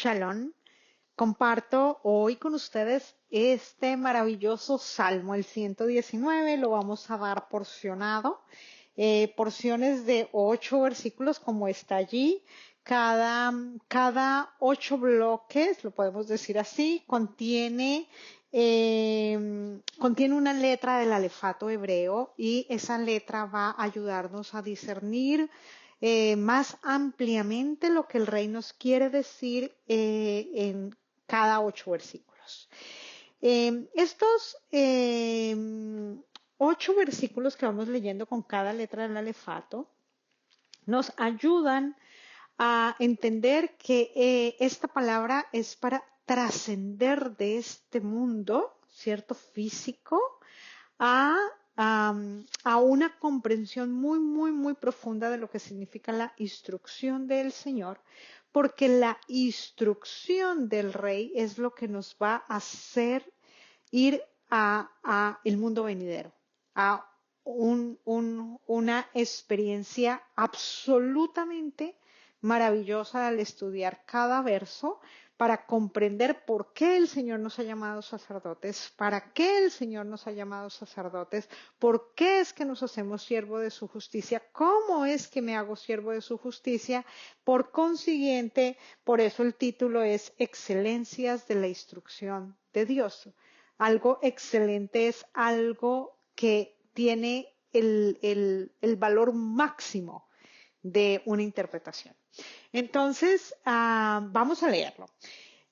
Shalom. Comparto hoy con ustedes este maravilloso Salmo, el 119. Lo vamos a dar porcionado, porciones de 8 versículos como está allí. Cada 8 bloques, lo podemos decir así, contiene una letra del alefato hebreo y esa letra va a ayudarnos a discernir más ampliamente lo que el rey nos quiere decir en cada 8 versículos. Estos 8 versículos que vamos leyendo con cada letra del alefato nos ayudan a entender que esta palabra es para trascender de este mundo, ¿cierto? Físico, a, a una comprensión muy, muy, muy profunda de lo que significa la instrucción del Señor, porque la instrucción del Rey es lo que nos va a hacer ir a el mundo venidero, a una experiencia absolutamente maravillosa al estudiar cada verso para comprender por qué el Señor nos ha llamado sacerdotes, para qué el Señor nos ha llamado sacerdotes, por qué es que nos hacemos siervo de su justicia, cómo es que me hago siervo de su justicia. Por consiguiente, por eso el título es Excelencias de la instrucción de Dios. Algo excelente es algo que tiene el valor máximo de una interpretación. Entonces, vamos a leerlo.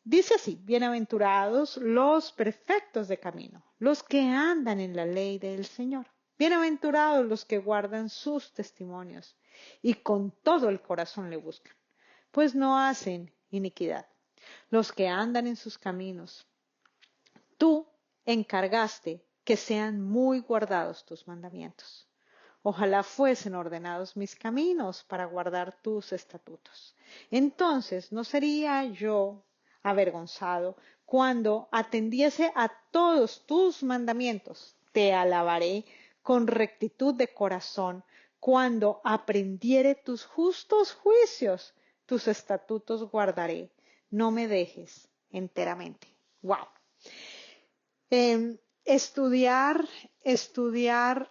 Dice así: bienaventurados los perfectos de camino, los que andan en la ley del Señor. Bienaventurados los que guardan sus testimonios y con todo el corazón le buscan, pues no hacen iniquidad. Los que andan en sus caminos. Tú encargaste que sean muy guardados tus mandamientos. Ojalá fuesen ordenados mis caminos para guardar tus estatutos. Entonces no sería yo avergonzado cuando atendiese a todos tus mandamientos. Te alabaré con rectitud de corazón cuando aprendiere tus justos juicios. Tus estatutos guardaré. No me dejes enteramente. Wow. Estudiar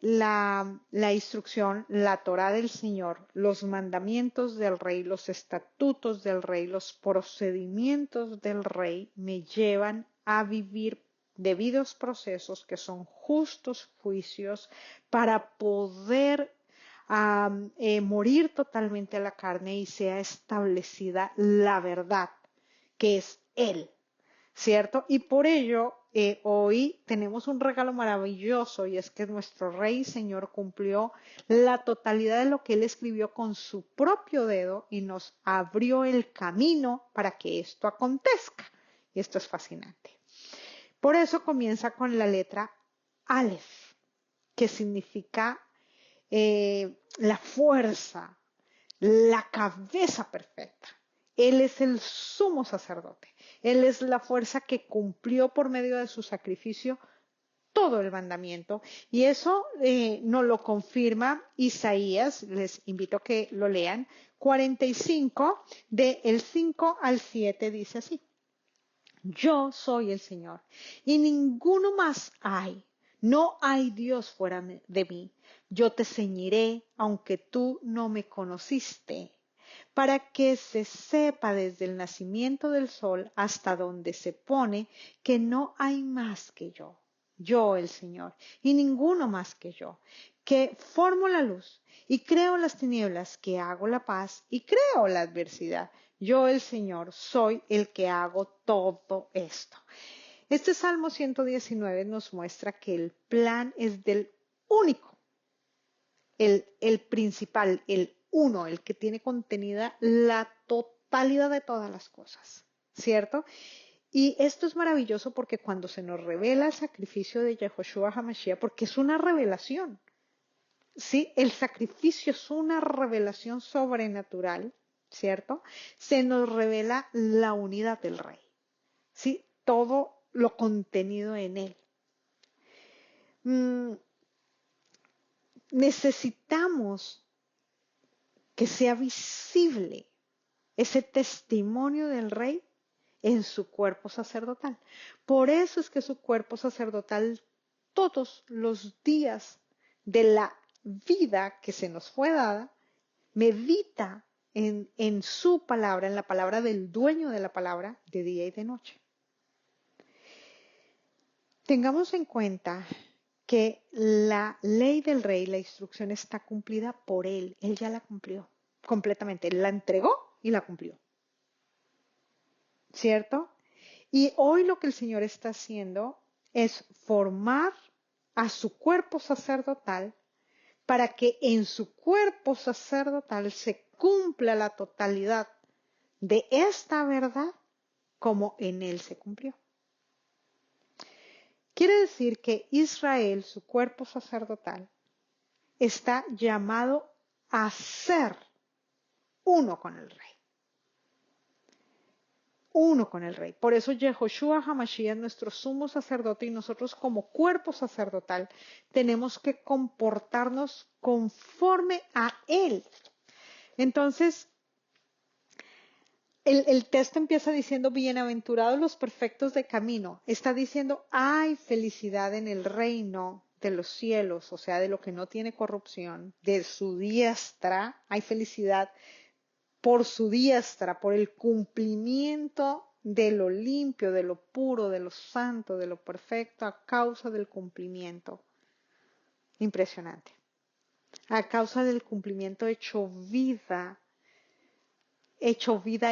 la instrucción, la Torá del Señor, los mandamientos del Rey, los estatutos del Rey, los procedimientos del Rey me llevan a vivir debidos procesos que son justos juicios para poder morir totalmente a la carne y sea establecida la verdad, que es Él. ¿Cierto? Y por ello, hoy tenemos un regalo maravilloso y es que nuestro Rey y Señor cumplió la totalidad de lo que Él escribió con su propio dedo y nos abrió el camino para que esto acontezca. Y esto es fascinante. Por eso comienza con la letra Aleph, que significa la fuerza, la cabeza perfecta. Él es el sumo sacerdote. Él es la fuerza que cumplió por medio de su sacrificio todo el mandamiento. Y eso nos lo confirma Isaías, les invito a que lo lean, 45, del 5 al 7, dice así: Yo soy el Señor y ninguno más hay. No hay Dios fuera de mí. Yo te ceñiré aunque tú no me conociste, para que se sepa desde el nacimiento del sol hasta donde se pone que no hay más que yo el Señor, y ninguno más que yo, que formo la luz y creo las tinieblas, que hago la paz y creo la adversidad. Yo el Señor soy el que hago todo esto. Este Salmo 119 nos muestra que el plan es del único, el principal, el uno, el que tiene contenida la totalidad de todas las cosas, ¿cierto? Y esto es maravilloso porque cuando se nos revela el sacrificio de Yehoshua HaMashiach, porque es una revelación, ¿sí? El sacrificio es una revelación sobrenatural, ¿cierto? Se nos revela la unidad del Rey, ¿sí? Todo lo contenido en él. Necesitamos que sea visible ese testimonio del rey en su cuerpo sacerdotal. Por eso es que su cuerpo sacerdotal todos los días de la vida que se nos fue dada, medita en su palabra, en la palabra del dueño de la palabra, de día y de noche. Tengamos en cuenta que la ley del rey, la instrucción está cumplida por él. Él ya la cumplió completamente. Él la entregó y la cumplió. ¿Cierto? Y hoy lo que el Señor está haciendo es formar a su cuerpo sacerdotal para que en su cuerpo sacerdotal se cumpla la totalidad de esta verdad como en él se cumplió. Quiere decir que Israel, su cuerpo sacerdotal, está llamado a ser uno con el rey. Uno con el rey. Por eso Yehoshua HaMashiach es nuestro sumo sacerdote y nosotros como cuerpo sacerdotal tenemos que comportarnos conforme a él. Entonces, el texto empieza diciendo, bienaventurados los perfectos de camino. Está diciendo, hay felicidad en el reino de los cielos, o sea, de lo que no tiene corrupción, de su diestra, hay felicidad por su diestra, por el cumplimiento de lo limpio, de lo puro, de lo santo, de lo perfecto, a causa del cumplimiento. Impresionante. A causa del cumplimiento hecho vida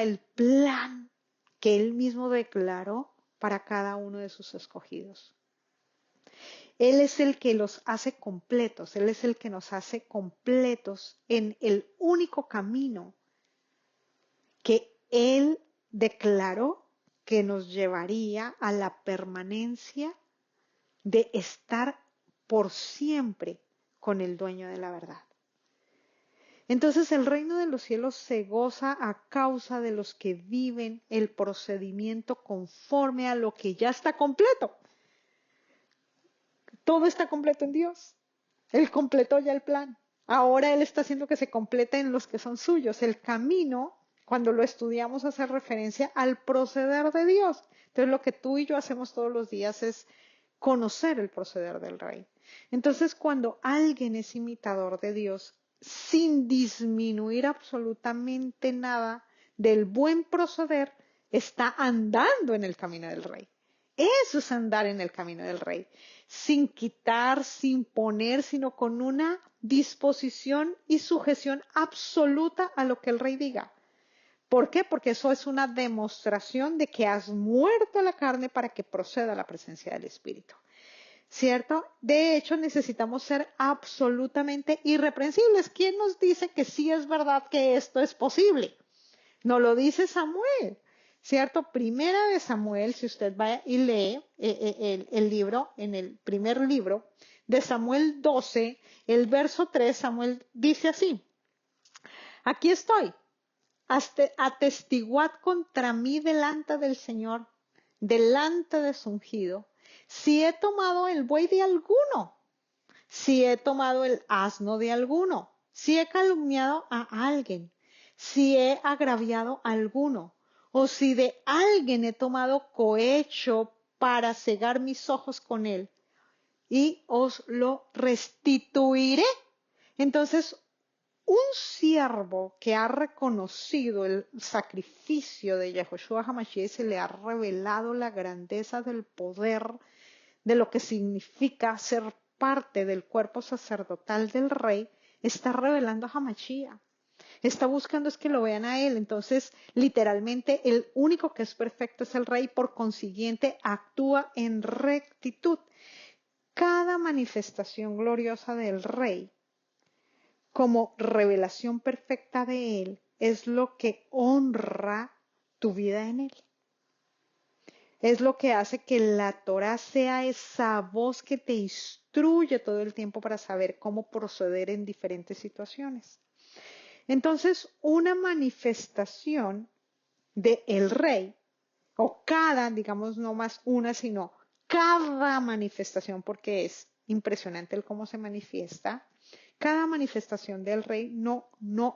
el plan que él mismo declaró para cada uno de sus escogidos. Él es el que los hace completos, Él es el que nos hace completos en el único camino que Él declaró que nos llevaría a la permanencia de estar por siempre con el dueño de la verdad. Entonces el reino de los cielos se goza a causa de los que viven el procedimiento conforme a lo que ya está completo. Todo está completo en Dios. Él completó ya el plan. Ahora Él está haciendo que se complete en los que son suyos. El camino, cuando lo estudiamos, hace referencia al proceder de Dios. Entonces lo que tú y yo hacemos todos los días es conocer el proceder del Rey. Entonces cuando alguien es imitador de Dios, sin disminuir absolutamente nada del buen proceder, está andando en el camino del Rey. Eso es andar en el camino del Rey, sin quitar, sin poner, sino con una disposición y sujeción absoluta a lo que el Rey diga. ¿Por qué? Porque eso es una demostración de que has muerto a la carne para que proceda la presencia del Espíritu. ¿Cierto? De hecho, necesitamos ser absolutamente irreprensibles. ¿Quién nos dice que sí es verdad que esto es posible? Nos lo dice Samuel, ¿cierto? Primera de Samuel, si usted va y lee el libro, en el primer libro de Samuel 12, el verso 3, Samuel dice así, aquí estoy, atestiguad contra mí delante del Señor, delante de su ungido, si he tomado el buey de alguno, si he tomado el asno de alguno, si he calumniado a alguien, si he agraviado a alguno, o si de alguien he tomado cohecho para cegar mis ojos con él, y os lo restituiré. Entonces, un siervo que ha reconocido el sacrificio de Yehoshua HaMashiach se le ha revelado la grandeza del poder de lo que significa ser parte del cuerpo sacerdotal del rey, está revelando a Hamashiach. Está buscando es que lo vean a él. Entonces, literalmente, el único que es perfecto es el rey, por consiguiente, actúa en rectitud. Cada manifestación gloriosa del rey, como revelación perfecta de él, es lo que honra tu vida en él. Es lo que hace que la Torah sea esa voz que te instruye todo el tiempo para saber cómo proceder en diferentes situaciones. Entonces, una manifestación de el rey, o cada, digamos, no más una, sino cada manifestación, porque es impresionante el cómo se manifiesta, cada manifestación del rey no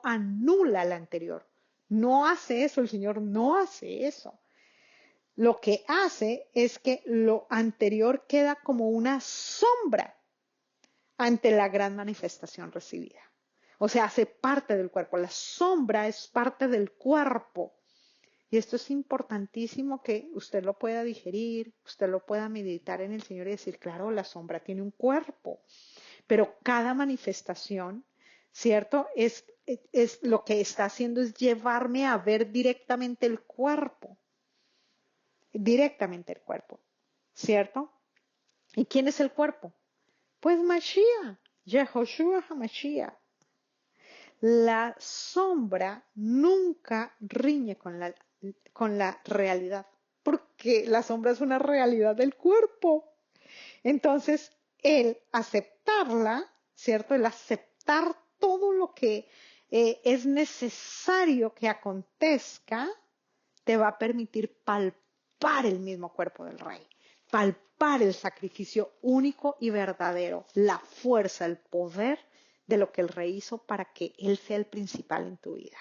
anula la anterior, No hace eso, el Señor no hace eso. Lo que hace es que lo anterior queda como una sombra ante la gran manifestación recibida. O sea, hace parte del cuerpo. La sombra es parte del cuerpo. Y esto es importantísimo que usted lo pueda digerir, usted lo pueda meditar en el Señor y decir, claro, la sombra tiene un cuerpo, pero cada manifestación, ¿cierto? Es lo que está haciendo es llevarme a ver directamente el cuerpo, ¿cierto? ¿Y quién es el cuerpo? Pues Mashiach, Yehoshua HaMashiach. La sombra nunca riñe con la realidad, porque la sombra es una realidad del cuerpo. Entonces, el aceptarla, ¿cierto? El aceptar todo lo que es necesario que acontezca, te va a permitir palpar el mismo cuerpo del Rey, palpar el sacrificio único y verdadero, la fuerza, el poder de lo que el Rey hizo para que Él sea el principal en tu vida.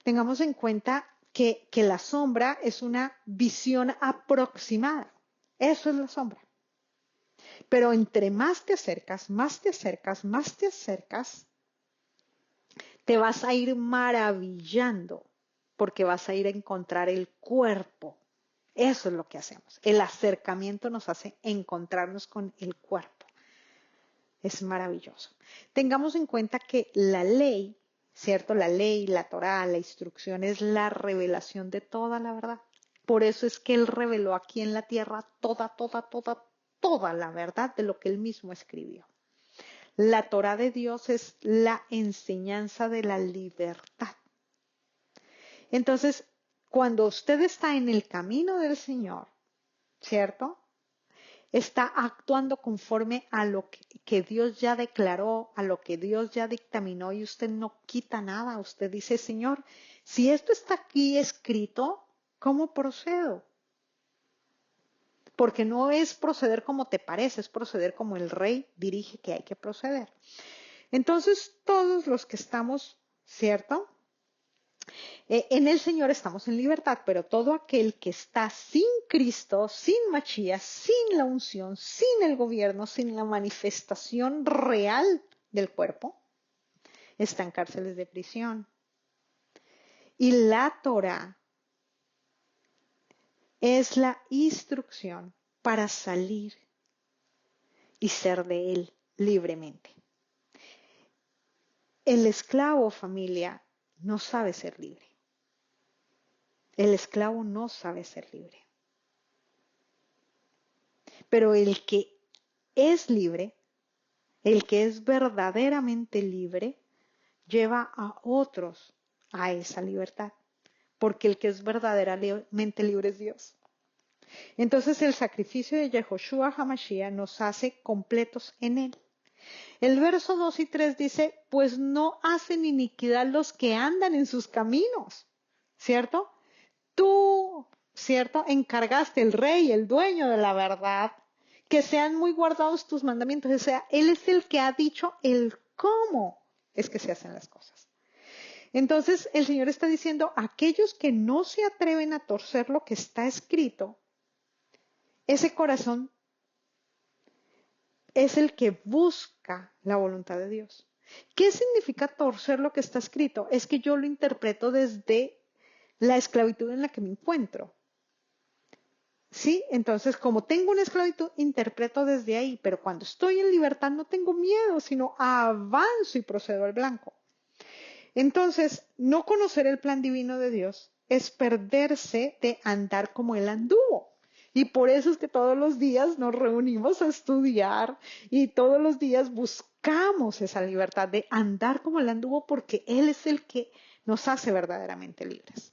Tengamos en cuenta que la sombra es una visión aproximada. Eso es la sombra. Pero entre más te acercas, más te acercas, más te acercas, te vas a ir maravillando porque vas a ir a encontrar el cuerpo. Eso es lo que hacemos. El acercamiento nos hace encontrarnos con el cuerpo. Es maravilloso. Tengamos en cuenta que la ley, ¿cierto? La ley, la Torá, la instrucción es la revelación de toda la verdad. Por eso es que Él reveló aquí en la tierra toda la verdad de lo que Él mismo escribió. La Torá de Dios es la enseñanza de la libertad. Entonces, cuando usted está en el camino del Señor, ¿cierto? Está actuando conforme a lo que Dios ya declaró, a lo que Dios ya dictaminó y usted no quita nada. Usted dice, Señor, si esto está aquí escrito, ¿cómo procedo? Porque no es proceder como te parece, es proceder como el Rey dirige que hay que proceder. Entonces, todos los que estamos, ¿cierto? En el Señor estamos en libertad, pero todo aquel que está sin Cristo, sin Mashiach, sin la unción, sin el gobierno, sin la manifestación real del cuerpo, está en cárceles de prisión. Y la Torah es la instrucción para salir y ser de Él libremente. El esclavo, familia, no sabe ser libre. El esclavo no sabe ser libre. Pero el que es libre, el que es verdaderamente libre, lleva a otros a esa libertad. Porque el que es verdaderamente libre es Dios. Entonces el sacrificio de Yehoshua HaMashiach nos hace completos en él. El verso 2 y 3 dice, pues no hacen iniquidad los que andan en sus caminos, ¿cierto? Tú, ¿cierto? Encargaste el rey, el dueño de la verdad, que sean muy guardados tus mandamientos. O sea, Él es el que ha dicho el cómo es que se hacen las cosas. Entonces, el Señor está diciendo, aquellos que no se atreven a torcer lo que está escrito, ese corazón es el que busca la voluntad de Dios. ¿Qué significa torcer lo que está escrito? Es que yo lo interpreto desde la esclavitud en la que me encuentro. ¿Sí? Entonces, como tengo una esclavitud, interpreto desde ahí, pero cuando estoy en libertad no tengo miedo, sino avanzo y procedo al blanco. Entonces, no conocer el plan divino de Dios es perderse de andar como Él anduvo. Y por eso es que todos los días nos reunimos a estudiar y todos los días buscamos esa libertad de andar como Él anduvo porque Él es el que nos hace verdaderamente libres.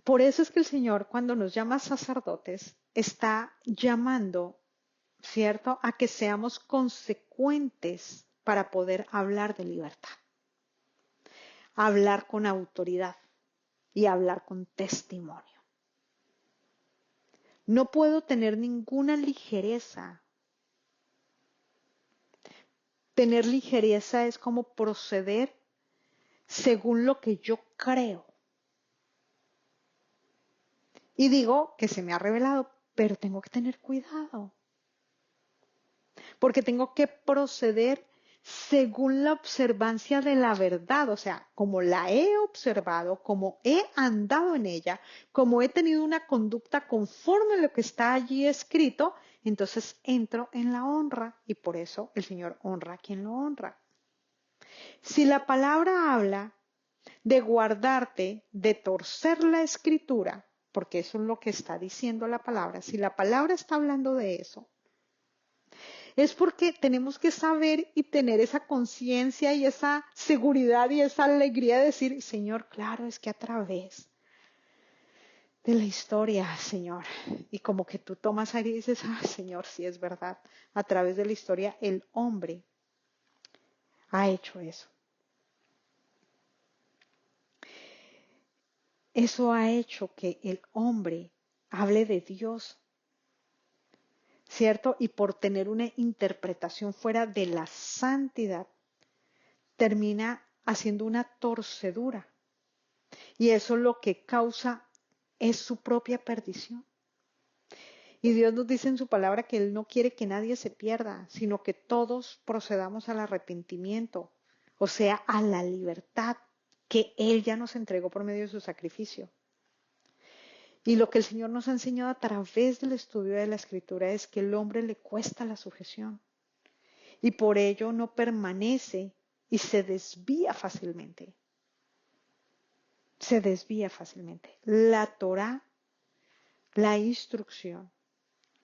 Por eso es que el Señor, cuando nos llama sacerdotes, está llamando, ¿cierto?, a que seamos consecuentes para poder hablar de libertad, hablar con autoridad y hablar con testimonio. No puedo tener ninguna ligereza. Tener ligereza es como proceder según lo que yo creo. Y digo que se me ha revelado, pero tengo que tener cuidado, porque tengo que proceder según la observancia de la verdad, o sea, como la he observado, como he andado en ella, como he tenido una conducta conforme a lo que está allí escrito, entonces entro en la honra y por eso el Señor honra a quien lo honra. Si la palabra habla de guardarte, de torcer la escritura, porque eso es lo que está diciendo la palabra, si la palabra está hablando de eso, es porque tenemos que saber y tener esa conciencia y esa seguridad y esa alegría de decir, Señor, claro, es que a través de la historia, Señor, y como que tú tomas aire y dices, ah, Señor, sí es verdad, a través de la historia el hombre ha hecho eso. Eso ha hecho que el hombre hable de Dios, ¿cierto? Y por tener una interpretación fuera de la santidad, termina haciendo una torcedura. Y eso lo que causa es su propia perdición. Y Dios nos dice en su palabra que Él no quiere que nadie se pierda, sino que todos procedamos al arrepentimiento, o sea, a la libertad que Él ya nos entregó por medio de su sacrificio. Y lo que el Señor nos ha enseñado a través del estudio de la Escritura es que el hombre le cuesta la sujeción y por ello no permanece y se desvía fácilmente. Se desvía fácilmente. La Torá, la instrucción,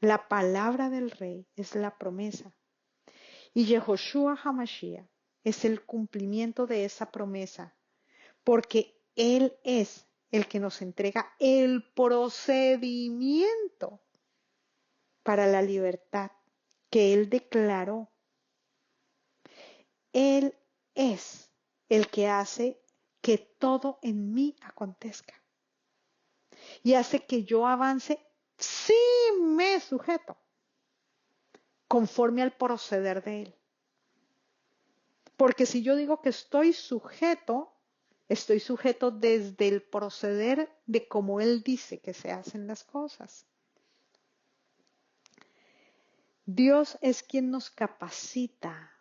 la palabra del rey es la promesa. Y Yehoshua HaMashiach es el cumplimiento de esa promesa, porque Él es el que nos entrega el procedimiento para la libertad que Él declaró. Él es el que hace que todo en mí acontezca y hace que yo avance si me sujeto conforme al proceder de Él. Porque si yo digo que estoy sujeto desde el proceder de cómo Él dice que se hacen las cosas. Dios es quien nos capacita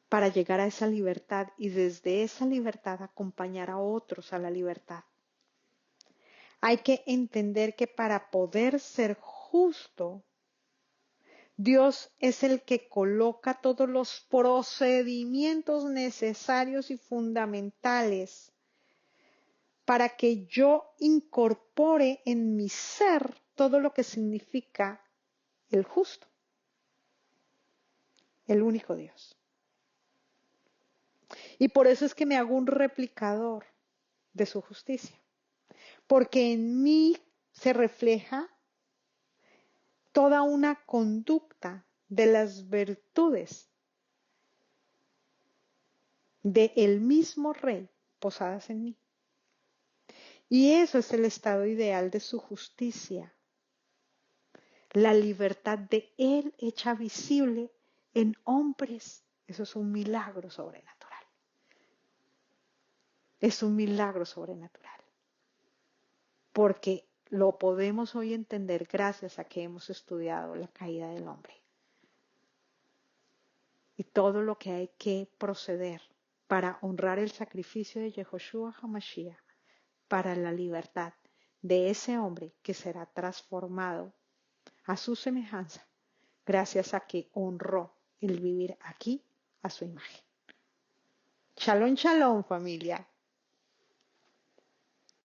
para llegar a esa libertad y desde esa libertad acompañar a otros a la libertad. Hay que entender que para poder ser justo, Dios es el que coloca todos los procedimientos necesarios y fundamentales para que yo incorpore en mi ser todo lo que significa el justo, el único Dios. Y por eso es que me hago un replicador de su justicia, porque en mí se refleja toda una conducta de las virtudes del mismo Rey posadas en mí. Y eso es el estado ideal de su justicia, la libertad de Él hecha visible en hombres. Eso es un milagro sobrenatural. Es un milagro sobrenatural. Porque lo podemos hoy entender gracias a que hemos estudiado la caída del hombre. Y todo lo que hay que proceder para honrar el sacrificio de Yehoshua HaMashiach, para la libertad de ese hombre que será transformado a su semejanza, gracias a que honró el vivir aquí a su imagen. Shalom, shalom, familia.